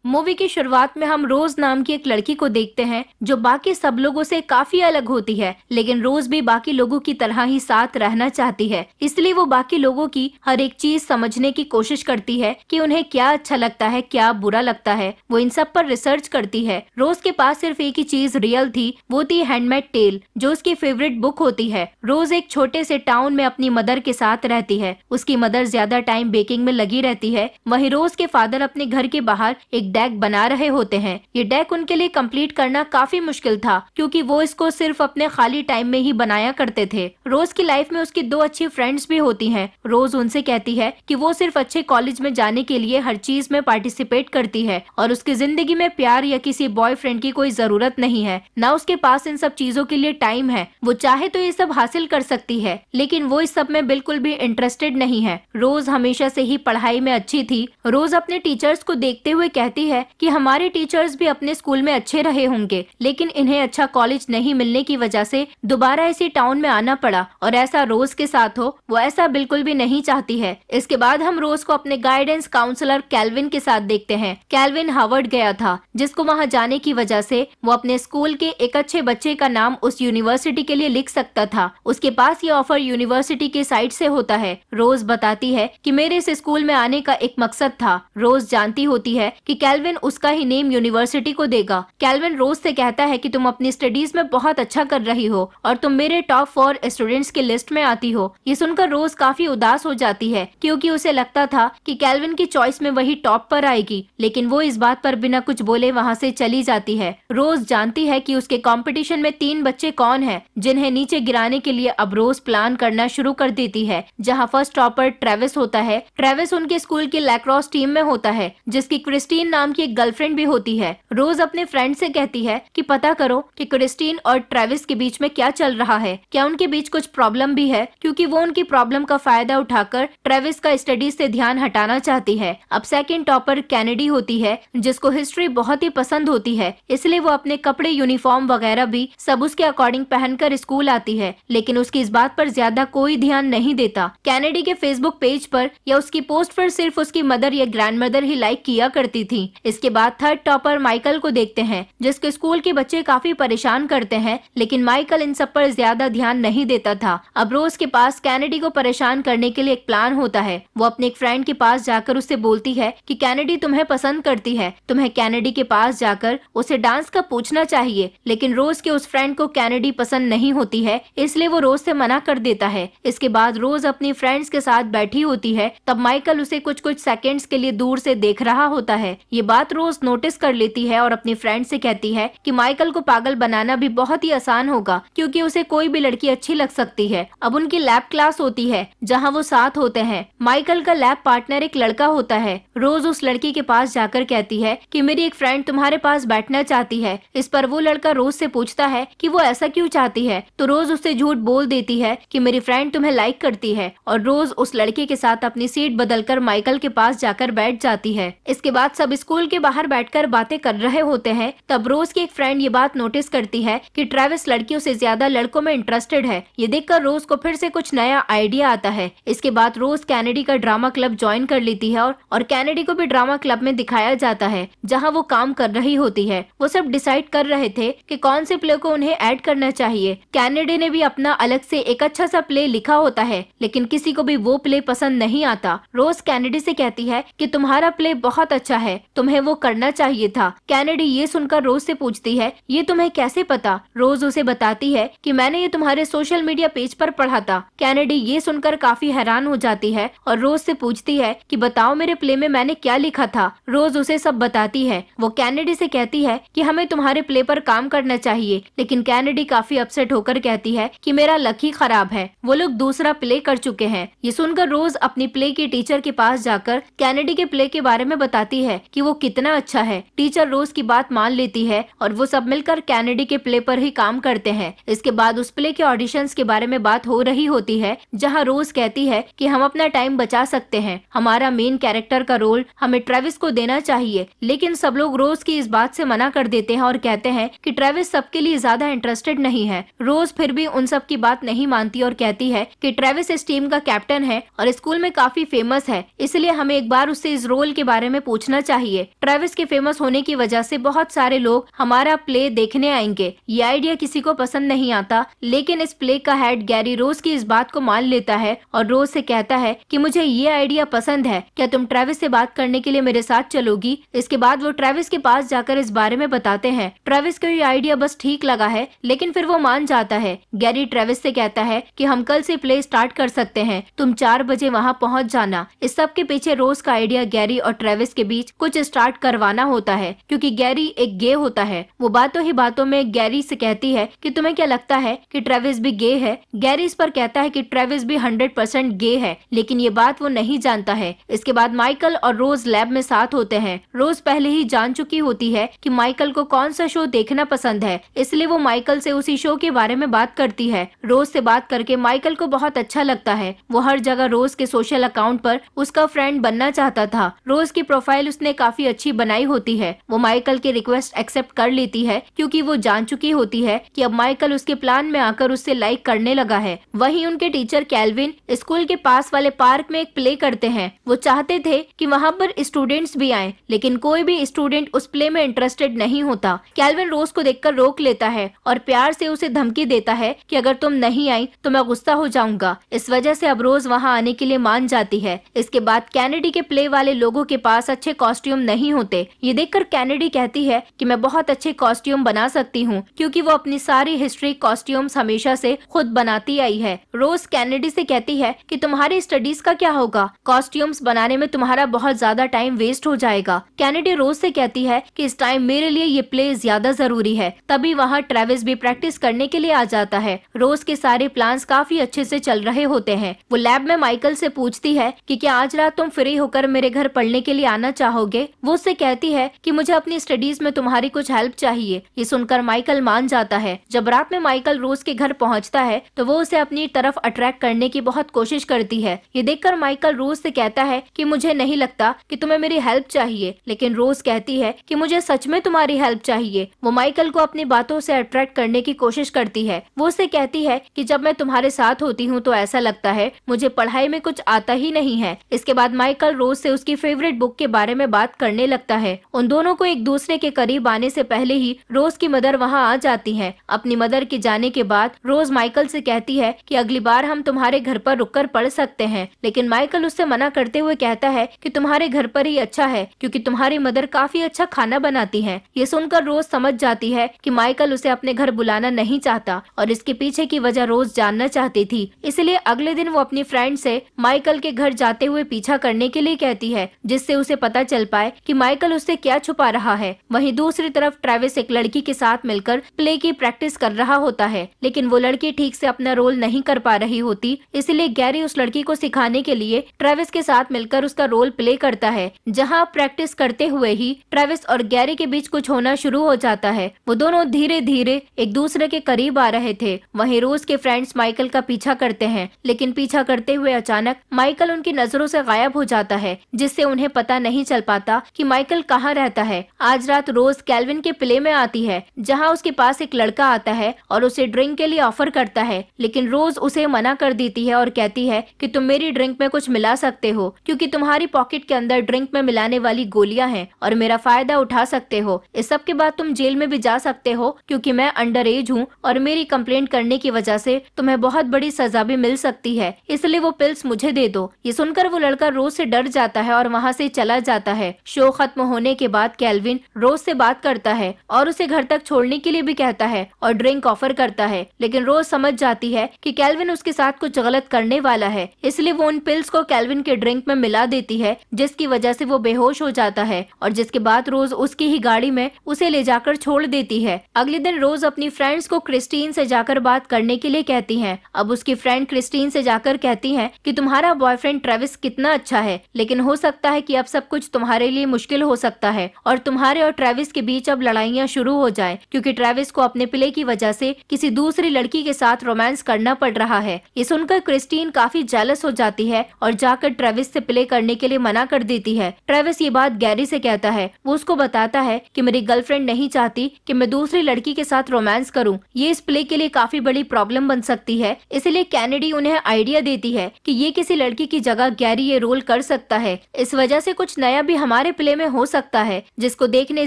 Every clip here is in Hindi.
मूवी की शुरुआत में हम रोज नाम की एक लड़की को देखते हैं जो बाकी सब लोगों से काफी अलग होती है, लेकिन रोज भी बाकी लोगों की तरह ही साथ रहना चाहती है। इसलिए वो बाकी लोगों की हर एक चीज समझने की कोशिश करती है कि उन्हें क्या अच्छा लगता है, क्या बुरा लगता है। वो इन सब पर रिसर्च करती है। रोज के पास सिर्फ एक ही चीज रियल थी, वो थी हैंडमेड टेल, जो उसकी फेवरेट बुक होती है। रोज एक छोटे से टाउन में अपनी मदर के साथ रहती है। उसकी मदर ज्यादा टाइम बेकिंग में लगी रहती है। वहीं रोज के फादर अपने घर के बाहर एक डेक बना रहे होते हैं। ये डेक उनके लिए कंप्लीट करना काफी मुश्किल था, क्योंकि वो इसको सिर्फ अपने खाली टाइम में ही बनाया करते थे। रोज की लाइफ में उसकी दो अच्छी फ्रेंड्स भी होती हैं। रोज उनसे कहती है कि वो सिर्फ अच्छे कॉलेज में जाने के लिए हर चीज में पार्टिसिपेट करती है और उसकी जिंदगी में प्यार या किसी बॉयफ्रेंड की कोई जरूरत नहीं है। ना उसके पास इन सब चीजों के लिए टाइम है। वो चाहे तो ये सब हासिल कर सकती है, लेकिन वो इस सब में बिल्कुल भी इंटरेस्टेड नहीं है। रोज हमेशा से ही पढ़ाई में अच्छी थी। रोज अपने टीचर्स को देखते हुए कहती है कि हमारे टीचर्स भी अपने स्कूल में अच्छे रहे होंगे, लेकिन इन्हें अच्छा कॉलेज नहीं मिलने की वजह से दोबारा इसी टाउन में आना पड़ा, और ऐसा रोज के साथ हो वो ऐसा बिल्कुल भी नहीं चाहती है। इसके बाद हम रोज को अपने गाइडेंस काउंसलर कैल्विन के साथ देखते हैं। कैल्विन हार्वर्ड गया था, जिसको वहाँ जाने की वजह से वो अपने स्कूल के एक अच्छे बच्चे का नाम उस यूनिवर्सिटी के लिए लिख सकता था। उसके पास ये ऑफर यूनिवर्सिटी के साइट से होता है। रोज बताती है कि मेरे इस स्कूल में आने का एक मकसद था। रोज जानती होती है कि कैल्विन उसका ही नेम यूनिवर्सिटी को देगा। कैल्विन रोज से कहता है कि तुम अपनी स्टडीज में बहुत अच्छा कर रही हो और तुम मेरे टॉप 4 स्टूडेंट्स की लिस्ट में आती हो। ये सुनकर रोज काफी उदास हो जाती है, क्योंकि उसे लगता था कि कैल्विन की चॉइस में वही टॉप पर आएगी, लेकिन वो इस बात पर बिना कुछ बोले वहाँ से चली जाती है। रोज जानती है कि उसके कंपटीशन में 3 बच्चे कौन हैं, जिन्हें नीचे गिराने के लिए अब रोज प्लान करना शुरू कर देती है। जहाँ फर्स्ट टॉपर ट्रेविस होता है। ट्रेविस उनके स्कूल की लैक्रोस टीम में होता है, जिसकी क्रिस्टीन नाम की एक गर्लफ्रेंड भी होती है। रोज अपने फ्रेंड से कहती है कि पता करो कि क्रिस्टीन और ट्रेविस के बीच में क्या चल रहा है, क्या उनके बीच कुछ प्रॉब्लम भी है, क्योंकि वो उनकी प्रॉब्लम का फायदा उठाकर ट्रेविस का स्टडीज से ध्यान हटाना चाहती है। अब सेकंड टॉपर कैनेडी होती है, जिसको हिस्ट्री बहुत ही पसंद होती है, इसलिए वो अपने कपड़े, यूनिफॉर्म वगैरह भी सब उसके अकॉर्डिंग पहनकर स्कूल आती है, लेकिन उसकी इस बात पर ज्यादा कोई ध्यान नहीं देता। कैनेडी के फेसबुक पेज पर या उसकी पोस्ट पर सिर्फ उसकी मदर या ग्रैंडमदर ही लाइक किया करती थी। इसके बाद थर्ड टॉपर माइकल को देखते हैं, जिसके स्कूल के बच्चे काफी परेशान करते हैं, लेकिन माइकल इन सब पर ज्यादा ध्यान नहीं देता था। अब रोज के पास कैनेडी को परेशान करने के लिए एक प्लान होता है। वो अपने एक फ्रेंड के पास जाकर उससे बोलती है कि कैनेडी तुम्हें पसंद करती है, तुम्हें कैनेडी के पास जाकर उसे डांस का पूछना चाहिए। लेकिन रोज के उस फ्रेंड को कैनेडी पसंद नहीं होती है, इसलिए वो रोज से मना कर देता है। इसके बाद रोज अपनी फ्रेंड्स के साथ बैठी होती है, तब माइकल उसे कुछ कुछ सेकंड्स के लिए दूर से देख रहा होता है। ये बात रोज नोटिस कर लेती है और अपनी फ्रेंड से कहती है कि माइकल को पागल बनाना भी बहुत ही आसान होगा, क्योंकि उसे कोई भी लड़की अच्छी लग सकती है। अब उनकी लैब क्लास होती है, जहाँ वो साथ होते हैं। माइकल का लैब पार्टनर एक लड़का होता है। रोज उस लड़की के पास जाकर कहती है कि मेरी एक फ्रेंड तुम्हारे पास बैठना चाहती है। इस पर वो लड़का रोज से पूछता है कि वो ऐसा क्यों चाहती है, तो रोज उससे झूठ बोल देती है कि मेरी फ्रेंड तुम्हें लाइक करती है, और रोज उस लड़के के साथ अपनी सीट बदलकर माइकल के पास जाकर बैठ जाती है। इसके बाद सब स्कूल के बाहर बैठकर बातें कर रहे होते हैं। तब रोज की एक फ्रेंड ये बात नोटिस करती है कि ट्रेविस लड़कियों से ज्यादा लड़कों में इंटरेस्टेड है। ये देखकर रोज को फिर से कुछ नया आइडिया आता है। इसके बाद रोज कैनेडी का ड्रामा क्लब ज्वाइन कर लेती है और कैनेडी को भी ड्रामा क्लब में दिखाया जाता है, जहाँ वो काम कर रही होती है। वो सब डिसाइड कर रहे थे कि कौन से प्ले को उन्हें ऐड करना चाहिए। कैनेडी ने भी अपना अलग से एक अच्छा सा प्ले लिखा होता है, लेकिन किसी को भी वो प्ले पसंद नहीं आता। रोज कैनेडी से कहती है कि तुम्हारा प्ले बहुत अच्छा है, तुम्हें वो करना चाहिए था। कैनेडी ये सुनकर रोज से पूछती है ये तुम्हें कैसे पता। रोज उसे बताती है कि मैंने ये तुम्हारे सोशल मीडिया पेज पर पढ़ा था। कैनेडी ये सुनकर काफी हैरान हो जाती है और रोज से पूछती है कि बताओ मेरे प्ले में मैंने क्या लिखा था। रोज उसे सब बताती है। वो कैनेडी से कहती है कि हमें तुम्हारे प्ले पर काम करना चाहिए, लेकिन कैनेडी काफी अपसेट होकर कहती है कि मेरा लक ही खराब है, वो लोग दूसरा प्ले कर चुके हैं। ये सुनकर रोज अपनी प्ले के टीचर के पास जाकर कैनेडी के प्ले के बारे में बताती है कि वो कितना अच्छा है। टीचर रोज की बात मान लेती है और वो सब मिलकर कैनेडी के प्ले पर ही काम करते हैं। इसके बाद उस प्ले के ऑडिशंस के बारे में बात हो रही होती है, जहाँ रोज कहती है कि हम अपना टाइम बचा सकते हैं, हमारा मेन कैरेक्टर का रोल हमें ट्रेविस को देना चाहिए। लेकिन सब लोग रोज की इस बात से मना कर देते हैं और कहते हैं कि ट्रेविस सबके लिए ज्यादा इंटरेस्टेड नहीं है। रोज फिर भी उन सब की बात नहीं मानती और कहती है कि ट्रेविस इस टीम का कैप्टन है और स्कूल में काफी फेमस है, इसलिए हमें एक बार उससे इस रोल के बारे में पूछना चाहिए। चाहिए। ट्रेविस के फेमस होने की वजह से बहुत सारे लोग हमारा प्ले देखने आएंगे। ये आइडिया किसी को पसंद नहीं आता, लेकिन इस प्ले का हेड गैरी रोज की इस बात को मान लेता है और रोज से कहता है कि मुझे ये आइडिया पसंद है, क्या तुम ट्रेविस से बात करने के लिए मेरे साथ चलोगी? इसके बाद वो ट्रेविस के पास जाकर इस बारे में बताते हैं। ट्रेविस को ये आइडिया बस ठीक लगा है, लेकिन फिर वो मान जाता है। गैरी ट्रेविस से कहता है कि हम कल से प्ले स्टार्ट कर सकते हैं, तुम 4 बजे वहाँ पहुँच जाना। इस सब के पीछे रोज का आइडिया गैरी और ट्रेविस के बीच कुछ स्टार्ट करवाना होता है, क्योंकि गैरी एक गे होता है। वो बातों ही बातों में गैरी से कहती है कि तुम्हें क्या लगता है कि ट्रेविस भी गे है? गैरी इस पर कहता है कि ट्रेविस भी 100% गे है, लेकिन ये बात वो नहीं जानता है। इसके बाद माइकल और रोज लैब में साथ होते हैं। रोज पहले ही जान चुकी होती है कि माइकल को कौन सा शो देखना पसंद है, इसलिए वो माइकल से उसी शो के बारे में बात करती है। रोज से बात करके माइकल को बहुत अच्छा लगता है। वो हर जगह रोज के सोशल अकाउंट पर उसका फ्रेंड बनना चाहता था। रोज की प्रोफाइल उसने काफी अच्छी बनाई होती है। वो माइकल की रिक्वेस्ट एक्सेप्ट कर लेती है, क्योंकि वो जान चुकी होती है कि अब माइकल उसके प्लान में आकर उससे लाइक करने लगा है। वहीं उनके टीचर कैल्विन स्कूल के पास वाले पार्क में एक प्ले करते हैं। वो चाहते थे कि वहाँ पर स्टूडेंट्स भी आएं, लेकिन कोई भी स्टूडेंट उस प्ले में इंटरेस्टेड नहीं होता। कैल्विन रोज को देखकर रोक लेता है और प्यार से उसे धमकी देता है कि अगर तुम नहीं आई तो मैं गुस्सा हो जाऊंगा। इस वजह से अब रोज वहाँ आने के लिए मान जाती है। इसके बाद कैनेडी के प्ले वाले लोगों के पास अच्छे कॉस्ट्यूम नहीं होते। ये देखकर कैनेडी कहती है कि मैं बहुत अच्छे कॉस्ट्यूम बना सकती हूँ, क्योंकि वो अपनी सारी हिस्ट्री कॉस्ट्यूम्स हमेशा से खुद बनाती आई है। रोज कैनेडी से कहती है कि तुम्हारी स्टडीज का क्या होगा, कॉस्ट्यूम्स बनाने में तुम्हारा बहुत ज्यादा टाइम वेस्ट हो जाएगा। कैनेडी रोज से कहती है कि इस टाइम मेरे लिए ये प्ले ज्यादा जरूरी है। तभी वहाँ ट्रेविस भी प्रैक्टिस करने के लिए आ जाता है। रोज के सारे प्लान्स काफी अच्छे से चल रहे होते हैं। वो लैब में माइकल से पूछती है कि क्या आज रात तुम फ्री होकर मेरे घर पढ़ने के लिए आना चाहोगे? वो उससे कहती है कि मुझे अपनी स्टडीज में तुम्हारी कुछ हेल्प चाहिए। ये सुनकर माइकल मान जाता है। जब रात में माइकल रोज के घर पहुँचता है तो वो उसे अपनी तरफ अट्रैक्ट करने की बहुत कोशिश करती है। ये देखकर माइकल रोज से कहता है कि मुझे नहीं लगता कि तुम्हें मेरी हेल्प चाहिए, लेकिन रोज कहती है कि मुझे सच में तुम्हारी हेल्प चाहिए। वो माइकल को अपनी बातों से अट्रैक्ट करने की कोशिश करती है। वो उससे कहती है कि जब मैं तुम्हारे साथ होती हूँ तो ऐसा लगता है मुझे पढ़ाई में कुछ आता ही नहीं है। इसके बाद माइकल रोज से उसकी फेवरेट बुक के बारे में बात करने लगता है। उन दोनों को एक दूसरे के करीब आने से पहले ही रोज की मदर वहाँ आ जाती है। अपनी मदर के जाने के बाद रोज माइकल से कहती है कि अगली बार हम तुम्हारे घर पर रुककर पढ़ सकते हैं, लेकिन माइकल उससे मना करते हुए कहता है कि तुम्हारे घर पर ही अच्छा है, क्योंकि तुम्हारी मदर काफी अच्छा खाना बनाती है। ये सुनकर रोज समझ जाती है कि माइकल उसे अपने घर बुलाना नहीं चाहता और इसके पीछे की वजह रोज जानना चाहती थी। इसलिए अगले दिन वो अपनी फ्रेंड से माइकल के घर जाते हुए पीछा करने के लिए कहती है, जिससे उसे पता चल पाए कि माइकल उससे क्या छुपा रहा है। वहीं दूसरी तरफ ट्रेविस एक लड़की के साथ मिलकर प्ले की प्रैक्टिस कर रहा होता है, लेकिन वो लड़की ठीक से अपना रोल नहीं कर पा रही होती। इसलिए गैरी उस लड़की को सिखाने के लिए ट्रेविस के साथ मिलकर उसका रोल प्ले करता है। जहाँ प्रैक्टिस करते हुए ही ट्रेविस और गैरी के बीच कुछ होना शुरू हो जाता है। वो दोनों धीरे धीरे एक दूसरे के करीब आ रहे थे। वहीं रोज के फ्रेंड्स माइकल का पीछा करते हैं, लेकिन पीछा करते हुए अचानक माइकल उनकी नजरों से गायब हो जाता है, जिससे उन्हें पता नहीं चल पाता कि माइकल कहाँ रहता है। आज रात रोज कैल्विन के प्ले में आती है, जहाँ उसके पास एक लड़का आता है और उसे ड्रिंक के लिए ऑफर करता है, लेकिन रोज उसे मना कर देती है और कहती है कि तुम मेरी ड्रिंक में कुछ मिला सकते हो, क्योंकि तुम्हारी पॉकेट के अंदर ड्रिंक में मिलाने वाली गोलियां हैं और मेरा फायदा उठा सकते हो। इस सब के बाद तुम जेल में भी जा सकते हो, क्योंकि मैं अंडर एज हूँ और मेरी कंप्लेंट करने की वजह से तुम्हें बहुत बड़ी सजा भी मिल सकती है, इसलिए वो पिल्स मुझे दे दो। ये सुनकर वो लड़का रोज से डर जाता है और वहाँ से चला जाता है। शो खत्म होने के बाद कैल्विन रोज से बात करता है और उसे घर तक छोड़ने के लिए भी कहता है और ड्रिंक ऑफर करता है, लेकिन रोज समझ जाती है कि कैल्विन उसके साथ कुछ गलत करने वाला है, इसलिए वो उन पिल्स को कैल्विन के ड्रिंक में मिला देती है, जिसकी वजह से वो बेहोश हो जाता है और जिसके बाद रोज उसकी ही गाड़ी में उसे ले जाकर छोड़ देती है। अगले दिन रोज अपनी फ्रेंड्स को क्रिस्टीन से जाकर बात करने के लिए कहती है। अब उसकी फ्रेंड क्रिस्टीन से जाकर कहती है कि तुम्हारा बॉयफ्रेंड ट्रेविस कितना अच्छा है, लेकिन हो सकता है कि अब सब कुछ तुम्हारे लिए मुश्किल हो सकता है और तुम्हारे और ट्रेविस के बीच अब लड़ाइयाँ शुरू हो जाए, क्योंकि ट्रेविस को अपने प्ले की वजह से किसी दूसरी लड़की के साथ रोमांस करना पड़ रहा है। ये सुनकर क्रिस्टीन काफी जेलस हो जाती है और जाकर ट्रेविस से प्ले करने के लिए मना कर देती है। ट्रेविस ये बात गैरी से कहता है। वो उसको बताता है कि मेरी गर्लफ्रेंड नहीं चाहती कि मैं दूसरी लड़की के साथ रोमांस करूं। ये इस प्ले के लिए काफी बड़ी प्रॉब्लम बन सकती है, इसलिए कैनेडी उन्हें आइडिया देती है कि ये किसी लड़की की जगह गैरी ये रोल कर सकता है। इस वजह से कुछ नया भी हमारे हमारे प्ले में हो सकता है, जिसको देखने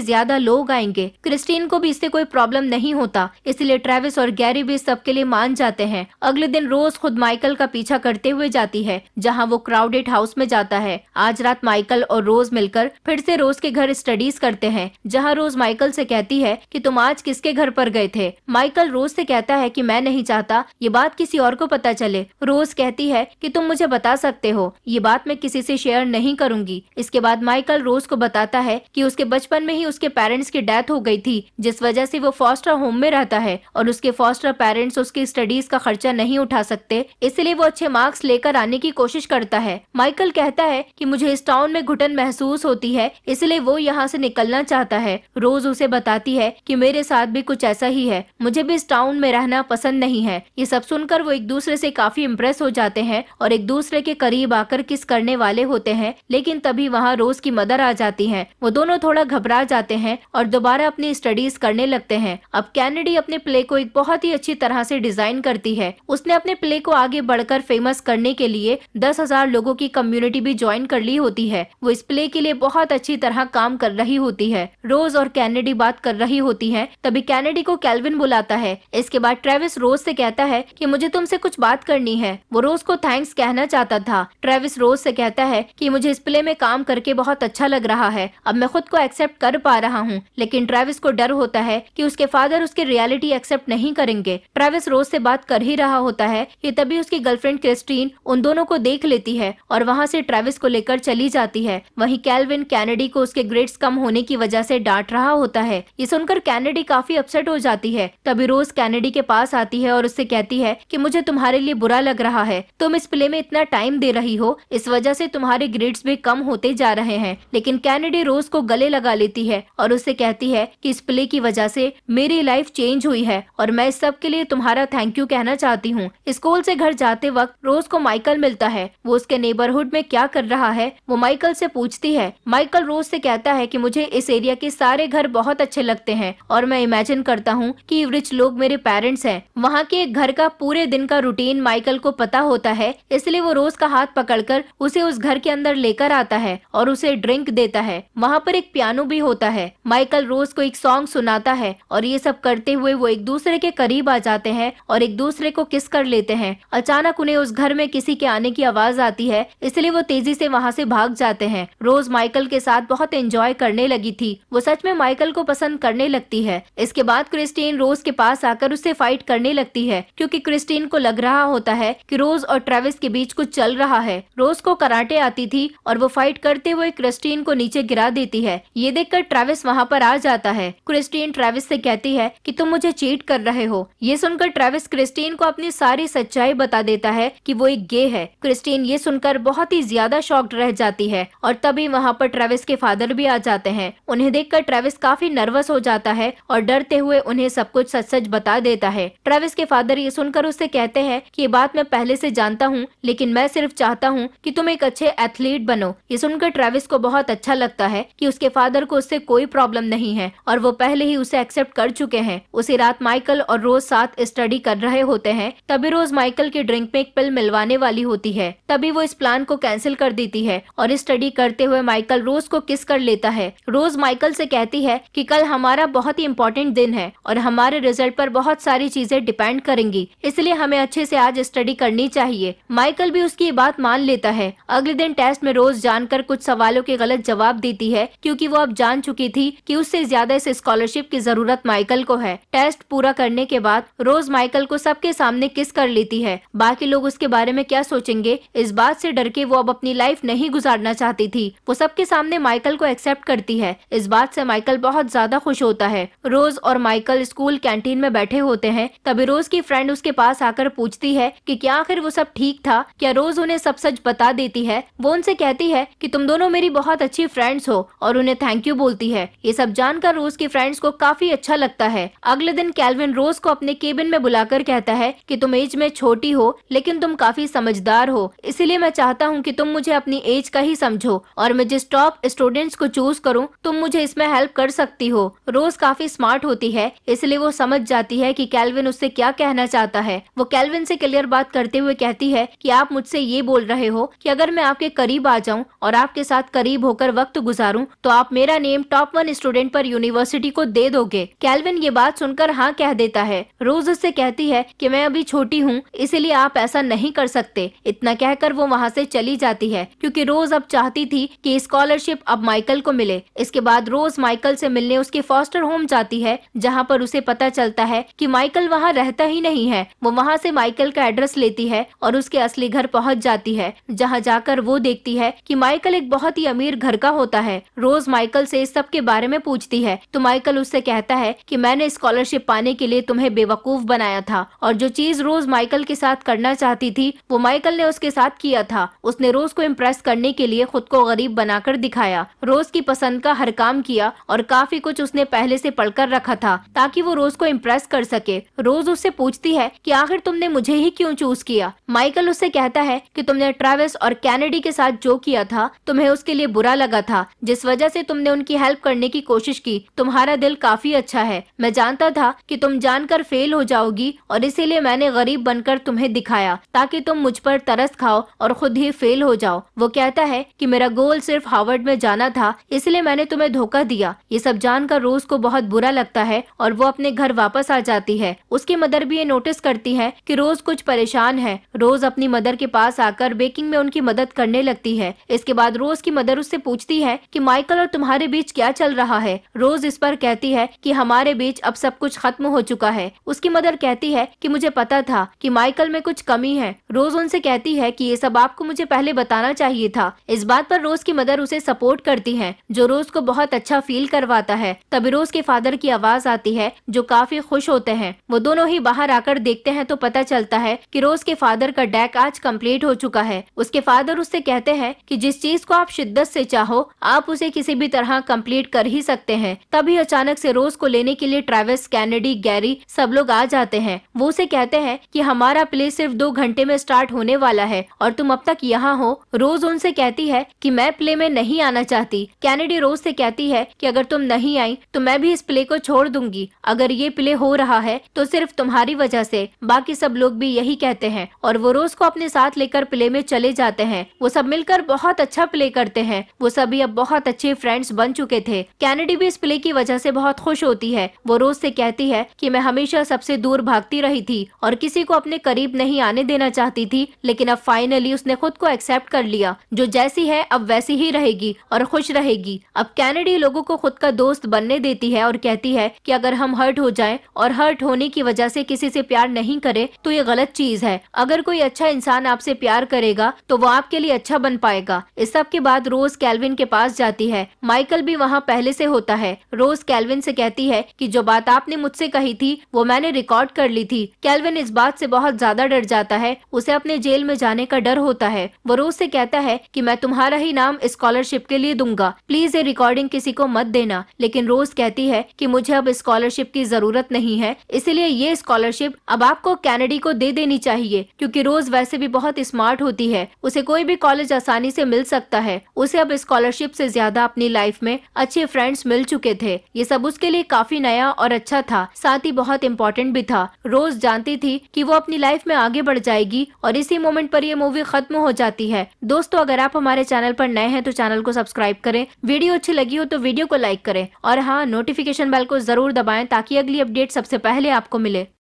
ज्यादा लोग आएंगे। क्रिस्टीन को भी इससे कोई प्रॉब्लम नहीं होता, इसलिए ट्रेविस और गैरी भी सबके लिए मान जाते हैं। अगले दिन रोज खुद माइकल का पीछा करते हुए जाती है, जहाँ वो क्राउडेड हाउस में जाता है। आज रात माइकल और रोज मिलकर फिर से रोज के घर स्टडीज करते हैं, जहाँ रोज माइकल से कहती है कि तुम आज किसके घर पर गए थे। माइकल रोज से कहता है कि मैं नहीं चाहता ये बात किसी और को पता चले। रोज कहती है कि तुम मुझे बता सकते हो, ये बात मैं किसी से शेयर नहीं करूंगी। इसके बाद माइकल रोज को बताता है कि उसके बचपन में ही उसके पेरेंट्स की डेथ हो गई थी, जिस वजह से वो फॉस्टर होम में रहता है और उसके फॉस्टर पेरेंट्स उसकी स्टडीज का खर्चा नहीं उठा सकते, इसलिए वो अच्छे मार्क्स लेकर आने की कोशिश करता है। माइकल कहता है कि मुझे इस टाउन में घुटन महसूस होती है, इसलिए वो यहाँ से निकलना चाहता है। रोज उसे बताती है कि मेरे साथ भी कुछ ऐसा ही है, मुझे भी इस टाउन में रहना पसंद नहीं है। ये सब सुनकर वो एक दूसरे से काफी इम्प्रेस हो जाते हैं और एक दूसरे के करीब आकर किस करने वाले होते हैं, लेकिन तभी वहाँ रोज की मदर आ जाती है। वो दोनों थोड़ा घबरा जाते हैं और दोबारा अपनी स्टडीज करने लगते हैं। अब कैनेडी अपने प्ले को एक बहुत ही अच्छी तरह से डिजाइन करती है। उसने अपने प्ले को आगे बढ़कर फेमस करने के लिए 10,000 लोगों की कम्युनिटी भी ज्वाइन कर ली होती है। वो इस प्ले के लिए बहुत अच्छी तरह काम कर रही होती है। रोज और कैनेडी बात कर रही होती है, तभी कैनेडी को केल्विन बुलाता है। इसके बाद ट्रेविस रोज से कहता है कि मुझे तुमसे कुछ बात करनी है। वो रोज को थैंक्स कहना चाहता था। ट्रेविस रोज से कहता है कि मुझे इस प्ले में काम करके बहुत अच्छा लग रहा है, अब मैं खुद को एक्सेप्ट कर पा रहा हूँ। लेकिन ट्रेविस को डर होता है कि उसके फादर उसकी रियलिटी एक्सेप्ट नहीं करेंगे। ट्रेविस रोज से बात कर ही रहा होता है कि तभी उसकी गर्लफ्रेंड क्रिस्टीन उन दोनों को देख लेती है और वहाँ से ट्रेविस को लेकर चली जाती है। वहीं केल्विन कैनेडी को उसके ग्रेड्स कम होने की वजह से डांट रहा होता है। ये सुनकर कैनेडी काफी अपसेट हो जाती है। तभी रोज कैनेडी के पास आती है और उससे कहती है कि मुझे तुम्हारे लिए बुरा लग रहा है, तुम इस प्ले में इतना टाइम दे रही हो, इस वजह से तुम्हारे ग्रेड्स भी कम होते जा रहे हैं। लेकिन कैनेडी रोज को गले लगा लेती है और उससे कहती है कि इस प्ले की वजह से मेरी लाइफ चेंज हुई है और मैं इस सब के लिए तुम्हारा थैंक यू कहना चाहती हूँ। स्कूल से घर जाते वक्त रोज को माइकल मिलता है। वो उसके नेबरहुड में क्या कर रहा है वो माइकल से पूछती है। माइकल रोज से कहता है कि मुझे इस एरिया के सारे घर बहुत अच्छे लगते हैं और मैं इमेजिन करता हूँ कि रिच लोग मेरे पेरेंट्स हैं। वहाँ के एक घर का पूरे दिन का रूटीन माइकल को पता होता है, इसलिए वो रोज का हाथ पकड़कर उसे उस घर के अंदर लेकर आता है और उसे ड्रिंक देता है। वहाँ पर एक पियानो भी होता है। माइकल रोज को एक सॉन्ग सुनाता है और ये सब करते हुए वो एक दूसरे के करीब आ जाते हैं और एक दूसरे को किस कर लेते हैं। अचानक उन्हें उस घर में किसी के आने की आवाज आती है, इसलिए वो तेजी से वहाँ से भाग जाते हैं। रोज माइकल के साथ बहुत एंजॉय करने लगी थी, वो सच में माइकल को पसंद करने लगती है। इसके बाद क्रिस्टीन रोज के पास आकर उससे फाइट करने लगती है, क्योंकि क्रिस्टीन को लग रहा होता है कि रोज और ट्रेविस के बीच कुछ चल रहा है। रोज को कराटे आती थी और वो फाइट करते हुए क्रिस्टीन को नीचे गिरा देती है। ये देखकर ट्रेविस वहाँ पर आ जाता है। क्रिस्टीन ट्रेविस से कहती है कि तुम मुझे चीट कर रहे हो। ये सुनकर ट्रेविस क्रिस्टीन को अपनी सारी सच्चाई बता देता है कि वो एक गे है। क्रिस्टीन ये सुनकर बहुत ही ज्यादा शॉक्ड रह जाती है और तभी वहाँ पर ट्रेविस के फादर भी आ जाते हैं। उन्हें देखकर ट्रेविस काफी नर्वस हो जाता है और डरते हुए उन्हें सब कुछ सच सच बता देता है। ट्रेविस के फादर ये सुनकर उससे कहते हैं कि ये बात मैं पहले से जानता हूँ, लेकिन मैं सिर्फ चाहता हूँ कि तुम एक अच्छे एथलीट बनो। ये सुनकर ट्रेविस को बहुत अच्छा लगता है कि उसके फादर को उससे कोई प्रॉब्लम नहीं है और वो पहले ही उसे एक्सेप्ट कर चुके हैं। उसी रात माइकल और रोज साथ स्टडी कर रहे होते हैं। तभी रोज माइकल की ड्रिंक में एक पिल मिलवाने वाली होती है। तभी वो इस प्लान को कैंसिल कर देती है और स्टडी करते हुए माइकल रोज को किस कर लेता है। रोज माइकल से कहती है कि कल हमारा बहुत ही इम्पोर्टेंट दिन है और हमारे रिजल्ट पर बहुत सारी चीजें डिपेंड करेंगी, इसलिए हमें अच्छे से आज स्टडी करनी चाहिए। माइकल भी उसकी बात मान लेता है। अगले दिन टेस्ट में रोज जानकर कुछ सवालों के गलत जवाब देती है, क्योंकि वो अब जान चुकी थी कि उससे ज्यादा इस स्कॉलरशिप की जरूरत माइकल को है। टेस्ट पूरा करने के बाद रोज माइकल को सबके सामने किस कर लेती है। बाकी लोग उसके बारे में क्या सोचेंगे, इस बात से डर के वो अब अपनी लाइफ नहीं गुजारना चाहती थी। वो सबके सामने माइकल को एक्सेप्ट करती है। इस बात से माइकल बहुत ज्यादा खुश होता है। रोज और माइकल स्कूल कैंटीन में बैठे होते हैं। तभी रोज की फ्रेंड उसके पास आकर पूछती है कि क्या आखिर वो सब ठीक था, क्या रोज उन्हें सब सच बता देती है। वो उनसे कहती है कि तुम दोनों मेरी बहुत अच्छी फ्रेंड्स हो और उन्हें थैंक यू बोलती है। ये सब जानकर रोज की फ्रेंड्स को काफी अच्छा लगता है। अगले दिन केल्विन रोज को अपने केबिन में बुलाकर कहता है कि तुम एज में छोटी हो, लेकिन तुम काफी समझदार हो, इसलिए मैं चाहता हूँ कि तुम मुझे अपनी एज का ही समझो और मैं जिस टॉप स्टूडेंट्स को चूज करूँ तुम मुझे इसमें हेल्प कर सकती हो। रोज काफी स्मार्ट होती है, इसलिए वो समझ जाती है कि केल्विन उससे क्या कहना चाहता है। वो केल्विन से क्लियर बात करते हुए कहती है कि आप मुझसे ये बोल रहे हो कि अगर मैं आपके करीब आ जाऊं और आपके साथ करीब होकर वक्त गुजारूं तो आप मेरा नेम टॉप 1 स्टूडेंट पर यूनिवर्सिटी को दे दोगे। कैल्विन ये बात सुनकर हाँ कह देता है। रोज उससे कहती है कि मैं अभी छोटी हूँ, इसलिए आप ऐसा नहीं कर सकते। इतना कहकर वो वहाँ से चली जाती है क्योंकि रोज अब चाहती थी कि स्कॉलरशिप अब माइकल को मिले। इसके बाद रोज माइकल से मिलने उसके फॉस्टर होम जाती है, जहाँ पर उसे पता चलता है कि माइकल वहाँ रहता ही नहीं है। वो वहाँ से माइकल का एड्रेस लेती है और उसके असली घर पहुँच जाती है, जहाँ जाकर वो देखती है कि माइकल एक बहुत ही अमीर घर का होता है। रोज माइकल से इस सब के बारे में पूछती है तो माइकल उससे कहता है कि मैंने स्कॉलरशिप पाने के लिए तुम्हें बेवकूफ बनाया था, और जो चीज रोज माइकल के साथ करना चाहती थी वो माइकल ने उसके साथ किया था। उसने रोज को इम्प्रेस करने के लिए खुद को गरीब बनाकर दिखाया, रोज की पसंद का हर काम किया और काफी कुछ उसने पहले से पढ़कर रखा था ताकि वो रोज को इम्प्रेस कर सके। रोज उससे पूछती है कि आखिर तुमने मुझे ही क्यों चूज किया। माइकल उससे कहता है कि तुमने ट्रेविस और कैनेडी के साथ जो किया था तुम्हें उसके लिए बुरा लगा था, जिस वजह से तुमने उनकी हेल्प करने की कोशिश की। तुम्हारा दिल काफी अच्छा है। मैं जानता था कि तुम जानकर फेल हो जाओगी और इसीलिए मैंने गरीब बनकर तुम्हें दिखाया ताकि तुम मुझ पर तरस खाओ और खुद ही फेल हो जाओ। वो कहता है कि मेरा गोल सिर्फ हार्वर्ड में जाना था, इसलिए मैंने तुम्हें धोखा दिया। ये सब जानकर रोज को बहुत बुरा लगता है और वो अपने घर वापस आ जाती है। उसकी मदर भी ये नोटिस करती है कि रोज कुछ परेशान है। रोज अपनी मदर के पास आकर बेकिंग में उनकी मदद करने लगती है। इसके बाद रोज की मदर उससे पूछती है कि माइकल और तुम्हारे बीच क्या चल रहा है। रोज इस पर कहती है कि हमारे बीच अब सब कुछ खत्म हो चुका है। उसकी मदर कहती है कि मुझे पता था कि माइकल में कुछ कमी है। रोज उनसे कहती है कि ये सब आपको मुझे पहले बताना चाहिए था। इस बात पर रोज की मदर उसे सपोर्ट करती है, जो रोज को बहुत अच्छा फील करवाता है। तभी रोज के फादर की आवाज आती है, जो काफी खुश होते हैं। वो दोनों ही बाहर आकर देखते हैं तो पता चलता है कि रोज के फादर का डेक आज कंप्लीट हो चुका है। उसके फादर उससे कहते हैं कि जिस चीज को आप शिद्दत से चाहो आप उसे किसी भी तरह कंप्लीट कर ही सकते हैं। तभी अचानक से रोज को लेने के लिए ट्रेविस, कैनेडी, गैरी सब लोग आ जाते हैं। वो उसे कहते हैं कि हमारा प्ले सिर्फ 2 घंटे में स्टार्ट होने वाला है और तुम अब तक यहाँ हो। रोज उनसे कहती है कि मैं प्ले में नहीं आना चाहती। कैनेडी रोज से कहती है कि अगर तुम नहीं आई तो मैं भी इस प्ले को छोड़ दूंगी। अगर ये प्ले हो रहा है तो सिर्फ तुम्हारी वजह से। बाकी सब लोग भी यही कहते हैं और वो रोज को अपने साथ लेकर प्ले में चले जाते हैं। वो सब मिलकर बहुत अच्छा प्ले करते हैं। वो सभी अब बहुत अच्छे फ्रेंड्स बन चुके थे। कैनेडी भी इस प्ले की वजह से बहुत खुश होती है। वो रोज से कहती है कि मैं हमेशा सबसे दूर भागती रही थी और किसी को अपने करीब नहीं आने देना चाहती थी, लेकिन अब फाइनली उसने खुद को एक्सेप्ट कर लिया। जो जैसी है अब वैसी ही रहेगी और खुश रहेगी। अब कैनेडी लोगों को खुद का दोस्त बनने देती है और कहती है कि अगर हम हर्ट हो जाएं और हर्ट होने की वजह से किसी से प्यार नहीं करे तो ये गलत चीज है। अगर कोई अच्छा इंसान आपसे प्यार करेगा तो वो आपके लिए अच्छा बन पाएगा। इस सब के बाद रोज कैल्विन के पास जाती है। माइकल भी वहाँ पहले से होता है। रोज कैल्विन से कहती है कि जो बात आपने मुझसे कही थी वो मैंने रिकॉर्ड कर ली थी। कैल्विन इस बात से बहुत ज्यादा डर जाता है। उसे अपने जेल में जाने का डर होता है। वो रोज से कहता है कि मैं तुम्हारा ही नाम स्कॉलरशिप के लिए दूंगा, प्लीज ये रिकॉर्डिंग किसी को मत देना। लेकिन रोज कहती है कि मुझे अब स्कॉलरशिप की जरूरत नहीं है, इसलिए ये स्कॉलरशिप अब आपको कैनेडी को दे देनी चाहिए, क्योंकि रोज वैसे भी बहुत स्मार्ट होती है। उसे कोई भी कॉलेज आसानी से मिल सकता है। उसे अब स्कॉलरशिप से ज्यादा अपनी लाइफ में अच्छे फ्रेंड्स मिल चुके थे। ये सब उसके लिए काफी नया और अच्छा था, साथ ही बहुत इम्पोर्टेंट भी था। रोज जानती थी कि वो अपनी लाइफ में आगे बढ़ जाएगी और इसी मोमेंट पर ये मूवी खत्म हो जाती है। दोस्तों, अगर आप हमारे चैनल पर नए हैं तो चैनल को सब्सक्राइब करें, वीडियो अच्छी लगी हो तो वीडियो को लाइक करें और हाँ, नोटिफिकेशन बेल को जरूर दबाएं ताकि अगली अपडेट सबसे पहले आपको मिले।